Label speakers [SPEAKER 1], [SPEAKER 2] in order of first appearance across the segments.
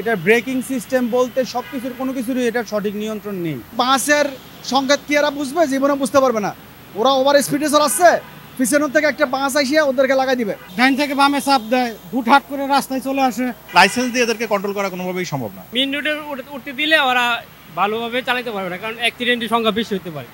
[SPEAKER 1] এটা braking system বলতে সবকিছুর কোনো কিছুরই এটা সঠিক নিয়ন্ত্রণ নেই।
[SPEAKER 2] বাসের সংকেত কি এরা বুঝবে? জীবনে বুঝতে পারবে না। ওরা ওভার স্পিডে চালাচ্ছে, পিছনের থেকে একটা বাস আসিয়া ওদেরকে লাগাই দিবে।
[SPEAKER 3] ডাইন থেকে বামে চাপ দেয়, হুটহাট করে রাস্তায় চলে আসে।
[SPEAKER 4] লাইসেন্স দিয়ে এদেরকে কন্ট্রোল করা কোনোভাবেই সম্ভব না।
[SPEAKER 5] মেইন রোডে উঠতে দিলে ওরা ভালোভাবে চালাতে পারবে না, কারণ অ্যাক্সিডেন্টের সংখ্যা বেশি হতে পারে।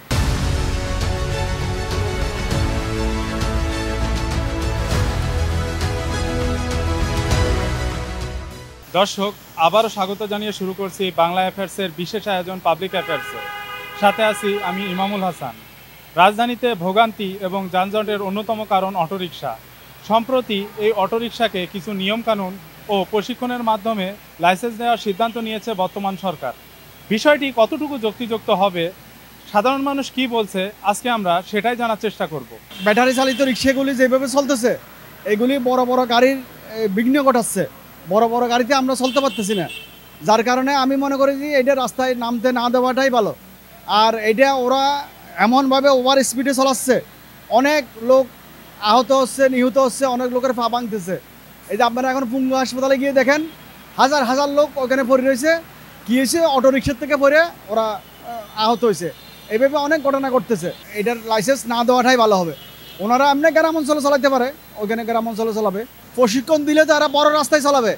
[SPEAKER 6] দর্শক, আবারও স্বাগত জানিয়ে শুরু করছি বাংলা অ্যাফেয়ার্সের বিশেষ আয়োজন পাবলিক অ্যাফেয়ার্সে। সাথে আছি আমি ইমামুল হাসান। রাজধানীতে ভোগান্তি এবং যানজটের অন্যতম কারণ অটোরিকশা। সম্প্রতি এই অটোরিকশাকে কিছু নিয়মকানুন ও প্রশিক্ষণের মাধ্যমে লাইসেন্স দেওয়ার সিদ্ধান্ত নিয়েছে বর্তমান সরকার। বিষয়টি কতটুকু যুক্তিযুক্ত হবে, সাধারণ মানুষ কি বলছে, আজকে আমরা সেটাই জানার চেষ্টা করব।
[SPEAKER 2] ব্যাটারি চালিত রিক্সাগুলি যেভাবে চলতেছে, এগুলি বড় বড় গাড়ির বিঘ্ন ঘটাচ্ছে। বড় বড় গাড়িতে আমরা চলতে পারতেছি না, যার কারণে আমি মনে করি যে এটা রাস্তায় নামতে না দেওয়াটাই ভালো। আর এটা ওরা এমনভাবে ওভার স্পিডে চালাচ্ছে, অনেক লোক আহত হচ্ছে, নিহত হচ্ছে, অনেক লোকের পা ভাঙতেছে। এই যে আপনারা এখন পঙ্গু হাসপাতালে গিয়ে দেখেন, হাজার হাজার লোক ওখানে পড়ে রয়েছে। কী হয়েছে? অটোরিকশার থেকে পড়ে ওরা আহত হয়েছে। এইভাবে অনেক ঘটনা ঘটতেছে। এটার লাইসেন্স না দেওয়াটাই ভালো হবে। ওনারা এমনি গ্রাম অঞ্চলে চালাতে পারে, ওইখানে গ্রাম অঞ্চলে চালাবে। প্রশিক্ষণ দিলে তো এরা বড় রাস্তায় চালাবে।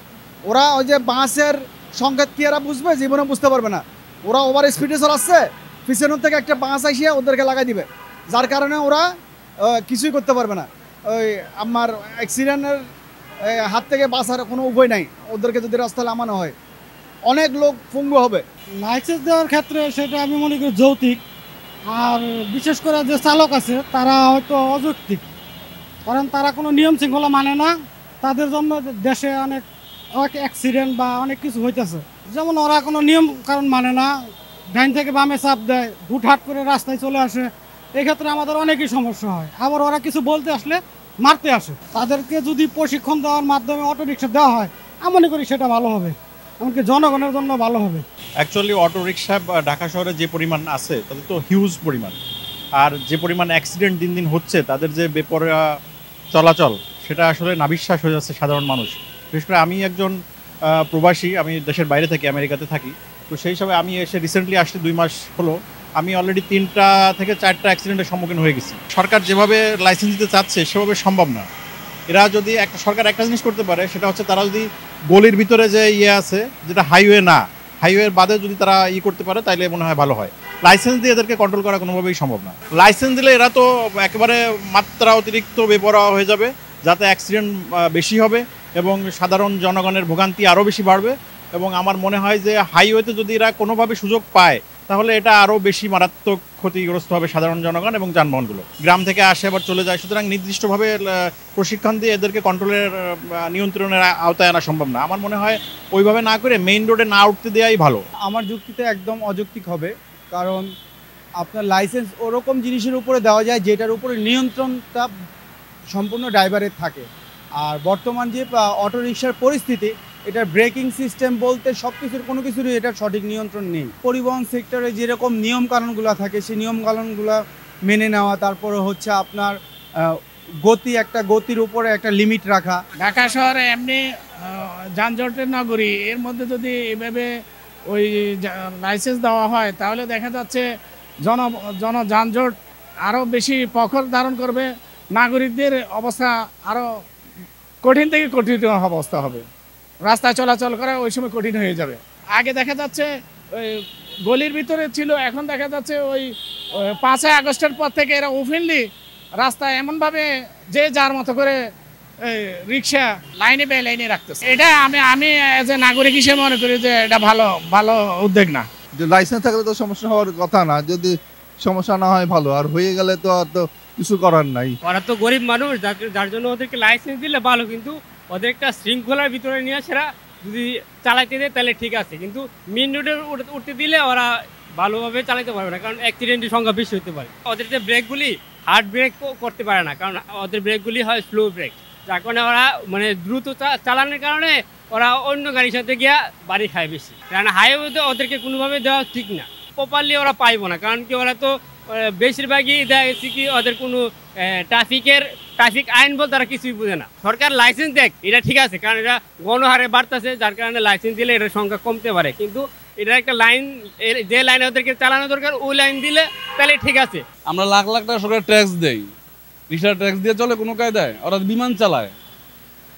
[SPEAKER 2] ওরা ওই যে বাসের সংকেত কি এরা বুঝবে? জীবনে বুঝতে পারবে না। ওরা ওভার স্পিডে চালাচ্ছে, পিছনের থেকে একটা বাস আসিয়া ওদেরকে লাগাই দিবে, যার কারণে ওরা কিছুই করতে পারবে না। ওই আমার অ্যাক্সিডেন্টের হাত থেকে বাঁচার কোনো উপায় নাই। ওদেরকে যদি রাস্তায় নামানো হয়, অনেক লোক পঙ্গু হবে।
[SPEAKER 3] লাইসেন্স দেওয়ার ক্ষেত্রে সেটা আমি মনে করি যৌক্তিক। আর বিশেষ করে যে চালক আছে তারা হয়তো অযৌক্তিক, কারণ তারা কোনো নিয়ম শৃঙ্খলা মানে না। তাদের জন্য দেশে অনেক অ্যাক্সিডেন্ট বা অনেক কিছু হইতেছে। যেমন ওরা কোনো নিয়ম কারণ মানে না, ডাইন থেকে বামে চাপ দেয়, হুটহাট করে রাস্তায় চলে আসে। এক্ষেত্রে আমাদের অনেকই সমস্যা হয়। আবার ওরা কিছু বলতে আসলে মারতে আসে। তাদেরকে যদি প্রশিক্ষণ দেওয়ার মাধ্যমে অটোরিকশা দেওয়া হয়, আমি মনে করি সেটা ভালো হবে, এমনকি জনগণের জন্য ভালো হবে।
[SPEAKER 4] অ্যাকচুয়ালি অটোরিকশা ঢাকা শহরে যে পরিমাণ আছে তাদের তো হিউজ পরিমাণ, আর যে পরিমাণ অ্যাক্সিডেন্ট দিন দিন হচ্ছে, তাদের যে বেপরোয়া চলাচল, সেটা আসলে নাবিশ্বাস হয়ে যাচ্ছে সাধারণ মানুষ। বিশেষ করে আমি একজন প্রবাসী, আমি দেশের বাইরে থাকি, আমেরিকাতে থাকি। তো সেই হিসাবে আমি এসে রিসেন্টলি আসলে 2 মাস হলো, আমি অলরেডি 3টা থেকে 4টা অ্যাক্সিডেন্টের সম্মুখীন হয়ে গেছি। সরকার যেভাবে লাইসেন্স দিতে চাচ্ছে সেভাবে সম্ভব না। এরা যদি সরকার একটা জিনিস করতে পারে, সেটা হচ্ছে তারা যদি গলির ভিতরে যে আছে, যেটা হাইওয়ে না, হাইওয়ের বাদে যদি তারা করতে পারে, তাইলে মনে হয় ভালো হয়। লাইসেন্স দিয়ে এদেরকে কন্ট্রোল করা কোনোভাবেই সম্ভব না। লাইসেন্স দিলে এরা তো একেবারে মাত্রা অতিরিক্ত বেপরোয়া হয়ে যাবে, যাতে অ্যাক্সিডেন্ট বেশি হবে এবং সাধারণ জনগণের ভোগান্তি আরও বেশি বাড়বে। এবং আমার মনে হয় যে হাইওয়েতে যদি এরা কোনোভাবে সুযোগ পায়, তাহলে এটা আরও বেশি মারাত্মক ক্ষতিগ্রস্ত হবে সাধারণ জনগণ এবং যানবাহনগুলো। গ্রাম থেকে আসে আবার চলে যায়, সুতরাং নির্দিষ্টভাবে প্রশিক্ষণ দিয়ে এদেরকে কন্ট্রোলের নিয়ন্ত্রণের আওতায় আনা সম্ভব না। আমার মনে হয় ওইভাবে না করে মেইন রোডে না উঠতে দেওয়াই ভালো।
[SPEAKER 1] আমার যুক্তিতে একদম অযৌক্তিক হবে, কারণ আপনার লাইসেন্স ওরকম জিনিসের উপরে দেওয়া যায় যেটার উপরে নিয়ন্ত্রণটা সম্পূর্ণ ড্রাইভারের থাকে। আর বর্তমান যে অটোরিকশার পরিস্থিতি, এটার ব্রেকিং সিস্টেম বলতে সব কিছুর কোনো কিছুরই এটার সঠিক নিয়ন্ত্রণ নেই। পরিবহন সেক্টরে যেরকম নিয়মকানুনগুলো থাকে, সেই নিয়মকানুনগুলো মেনে নেওয়া, তারপরে হচ্ছে আপনার গতির উপরে একটা লিমিট রাখা।
[SPEAKER 7] ঢাকা শহরে এমনি যানজটের নগরী, এর মধ্যে যদি এভাবে ওই লাইসেন্স দেওয়া হয়, তাহলে দেখা যাচ্ছে যানজট আরও বেশি প্রখর ধারণ করবে। নাগরিকদের অবস্থা আরও কঠিন থেকে কঠিন অবস্থা হবে। রাস্তায় চলাচল করা ওই সময় কঠিন হয়ে যাবে। আগে দেখা যাচ্ছে ওই গলির ভিতরে ছিল, এখন দেখা যাচ্ছে ওই 5ই আগস্টের পর থেকে এরা ওপেনলি রাস্তায় এমনভাবে যে যার মতো করে রিক্সা লাইনে বে লাইনে রাখতেছে। এটা আমি এজ এ নাগরিক হিসেবে মনে করি যে এটা ভালো উদ্যোগ না।
[SPEAKER 8] যে লাইসেন্স থাকলে তো সমস্যা হওয়ার কথা না, যদি সমস্যা না হয় ভালো, আর হয়ে গেলে তো আর তো কিছু করার নাই।
[SPEAKER 5] ওরা তো গরিব মানুষ, যার জন্য ওদেরকে লাইসেন্স দিলে ভালো, কিন্তু ওদের একটা শৃঙ্খলার ভিতরে নিয়ে সেরা যদি চালাইতে দেয় তাহলে ঠিক আছে, কিন্তু মেইন রোডে উঠতে দিলে ওরা ভালোভাবে চালাতে পারবে না, কারণ অ্যাক্সিডেন্টের সংখ্যা বেশি হতে পারে। ওদের যে ব্রেকগুলি হার্ড ব্রেক করতে পারে না, কারণ ওদের ব্রেকগুলি হয় স্লো ব্রেক, যার কারণে ওরা মানে দ্রুত চালানোর কারণে ওরা অন্য গাড়ির সাথে গিয়ে বাড়ি খায় বেশি। কারণ হাইওয়েতে ওদেরকে কোনোভাবে দেওয়া ঠিক না, প্রপারলি ওরা পাইবো না, কারণ কি ওরা তো বেশিরভাগই দেখা গেছে কি ওদের কোনো ট্রাফিক আইন বল তারা কিছুই বুঝে না। সরকার লাইসেন্স দেখ, এটা ঠিক আছে, কারণ এটা গণহারে বাড়তেছে, যার কারণে লাইসেন্স দিলে এটার সংখ্যা কমতে পারে। কিন্তু এটা একটা লাইন, যে লাইনে ওদেরকে চালানো দরকার ওই লাইন দিলে তাহলে ঠিক আছে।
[SPEAKER 9] আমরা লাখ লাখ টাকা সরকার ট্যাক্স দেই, রিক্সার ট্যাক্স দিয়ে চলে কোনো কায়দায়, ওরা বিমান চালায়।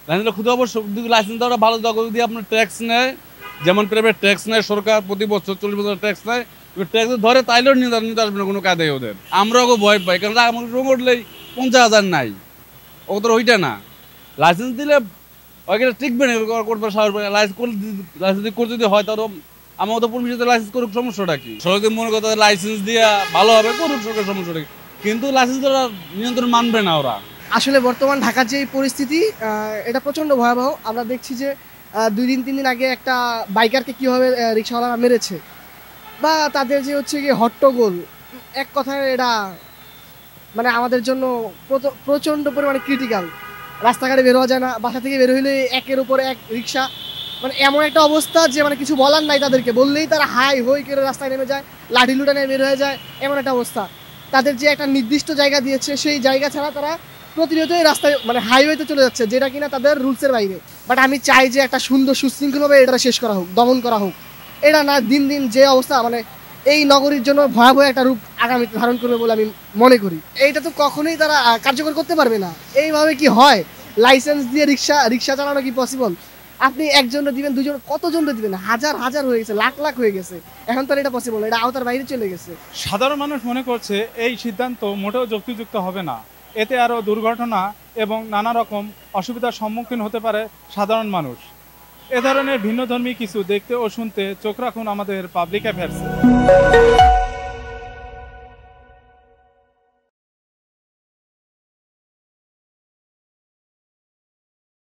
[SPEAKER 9] লাইনটা খুদে অবশ্য লাইসেন্স দেওয়া ভালো, যদি আপনার ট্যাক্স নেয়, যেমন প্রাইভেট ট্যাক্স নেয় সরকার প্রতি বছর 40 বছর ট্যাক্স নেয়, ট্যাক্স ধরে তাইলেও নিতে আসবে না কোনো কায়দায় ওদের। আমরাও ভয় পাই, কারণ আমার রোগ উঠলেই 50,000 নাই, ওদের ওইটা না। লাইসেন্স দিলে ওইখানে টিকবে না, করবে লাইসেন্স করে যদি হয় তারও আমার তো পরিবেশে লাইসেন্স করুক, সমস্যাটা কি? সরকার মনে করতে লাইসেন্স দিয়ে ভালো হবে, করুক সরকার, সমস্যাটা কি? কিন্তু লাইসেন্স ওরা নিয়ন্ত্রণ মানবে না ওরা।
[SPEAKER 10] আসলে বর্তমান ঢাকার যে পরিস্থিতি, এটা প্রচণ্ড ভয়াবহ। আমরা দেখছি যে 2-3 দিন আগে একটা বাইকারকে কীভাবে রিক্সাওয়ালারা মেরেছে, বা তাদের যে হচ্ছে গিয়ে হট্টগোল, এক কথায় এটা মানে আমাদের জন্য প্রচণ্ড পরিমাণে ক্রিটিক্যাল। রাস্তাঘাটে বের হওয়া যায় না, বাসা থেকে বের হইলে একের উপরে এক রিক্সা, মানে এমন একটা অবস্থা যে মানে কিছু বলার নাই। তাদেরকে বললেই তারা হাই হই করে রাস্তায় নেমে যায়, লাঠি লুটা নিয়ে বের হয়ে যায়, এমন একটা অবস্থা। তাদের যে একটা নির্দিষ্ট জায়গা দিয়েছে, সেই জায়গা ছাড়া তারা প্রতিনিয়তই রাস্তায় মানে হাইওয়েতে চলে যাচ্ছে, যেটা কিনা তাদের রুলসের বাইরে। বাট আমি চাই যে একটা সুন্দর সুশৃঙ্খলভাবে এটা শেষ করা হোক, দমন করা হোক। এটা না দিন দিন যে অবস্থা, মানে এই নগরীর জন্য ভয়াবহ একটা রূপ আগামীতে ধারণ করবে বলে আমি মনে করি। এইটা তো কখনোই তারা কার্যকর করতে পারবে না। এইভাবে কি হয়? লাইসেন্স দিয়ে রিক্সা চালানো কি পসিবল? আপনি একজনও দিবেন, দুজন, কতজনকে দিবেন? হাজার হাজার হয়ে গেছে, লাখ লাখ হয়ে গেছে। এখন তো এটা পসিবল, এটা আওতার বাইরে চলে গেছে।
[SPEAKER 6] সাধারণ মানুষ মনে করছে এই সিদ্ধান্ত মোটেও যুক্তিযুক্ত হবে না, এতে আরও দুর্ঘটনা এবং নানা রকম অসুবিধার সম্মুখীন হতে পারে সাধারণ মানুষ। এ ধরনের ভিন্নধর্মী কিছু দেখতে ও শুনতে চোখ রাখুন আমাদের পাবলিক অ্যাফেয়ার্সে।